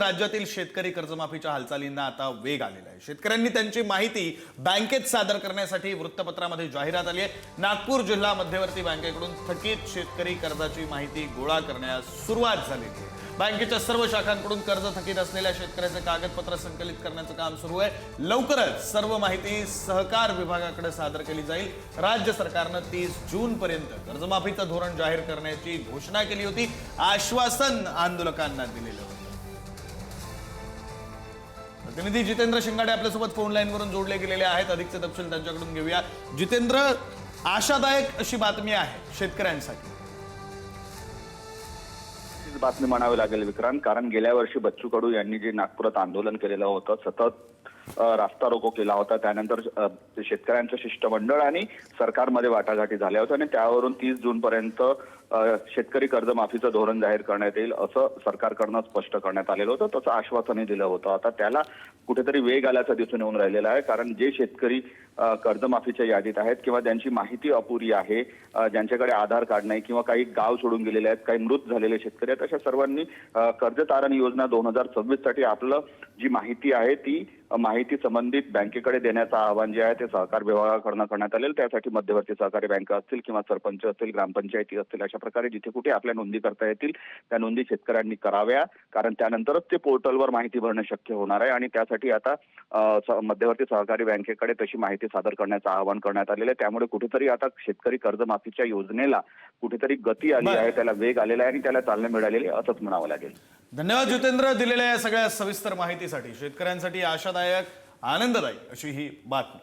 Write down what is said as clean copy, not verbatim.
राज्यातील शेतकरी कर्जमाफीच्या हालचालींना आता वेग आलेला आहे। शेतकऱ्यांनी त्यांची माहिती बँकेत सादर करण्यासाठी वृत्तपत्रामध्ये जाहिरात आली आहे। नागपूर जिल्हा मध्यवर्ती बँकेकडून थकीत शेतकरी कर्जाची माहिती गोळा करण्यास सुरुवात झाली आहे। बँकेच्या सर्व शाखांकडून कर्ज थकीत असलेल्या शेतकऱ्याचे कागदपत्र संकलित करण्याचं काम सुरू आहे। लवकरच सर्व माहिती सहकार विभागाकडे सादर केली जाईल। राज्य सरकारनं 30 जून पर्यंत कर्जमाफीचं धोरण जाहीर करण्याची घोषणा केली होती, आश्वासन आंदोलकांना दिलेलं होतं। प्रतिनिधी जितेंद्र शिंगाडे आपल्यासोबत फोन लाईन वरून जोडले गेलेले आहेत। अधिकचे तपशील त्यांच्याकडून घेऊया। जितेंद्र, आशादायक अशी बातमी आहे शेतकऱ्यांसाठी। बातमी म्हणावी लागेल विक्रांत, कारण गेल्या वर्षी बच्चू कडू यांनी जे नागपुरात आंदोलन केलेलं होतं, सतत रास्ता रोको केला होता, त्यानंतर शेतकऱ्यांचं शिष्टमंडळ आणि सरकारमध्ये वाटाघाटी झाल्या होत्या आणि त्यावरून 30 जून पर्यंत शेतकरी कर्जमाफीचं धोरण जाहीर करण्यात येईल असं सरकारकडनं स्पष्ट करण्यात आलेलं होतं। तसं आश्वासनही दिलं होतं। आता त्याला कुठेतरी वेग आल्याचं दिसून येऊन राहिलेलं आहे, कारण जे शेतकरी कर्जमाफीच्या यादीत आहेत किंवा ज्यांची माहिती अपुरी आहे, ज्यांच्याकडे आधार कार्ड नाही किंवा काही गाव सोडून गेलेले आहेत, काही मृत झालेले शेतकरी आहेत, अशा सर्वांनी कर्ज तारण योजना 2026 साठी आपलं जी माहिती आहे ती माहिती संबंधित बँकेकडे देण्याचं आवाहन जे आहे ते सहकार विभागाकडून करण्यात आलेलं। त्यासाठी मध्यवर्ती सहकारी बँका असतील किंवा सरपंच असतील, ग्रामपंचायती असतील, अशा प्रकारे जिथे कुठे आपल्या नोंदी करता येतील त्या नोंदी शेतकऱ्यांनी कराव्या, कारण त्यानंतरच ते पोर्टलवर माहिती भरणं शक्य होणार आहे आणि त्यासाठी आता मध्यवर्ती सहकारी बँकेकडे तशी माहिती सादर करण्याचं आवाहन करण्यात आलेलं आहे। त्यामुळे कुठेतरी आता शेतकरी कर्जमाफीच्या योजनेला कुठेतरी गती आली आहे, त्याला वेग आलेला आहे आणि त्याला चालना मिळालेली आहे असंच म्हणावं लागेल। धन्यवाद जितेंद्र, दिलेल्या या सगळ्या सविस्तर माहितीसाठी। शेतकऱ्यांसाठी आशादायक, आनंददायी अशी ही बातमी।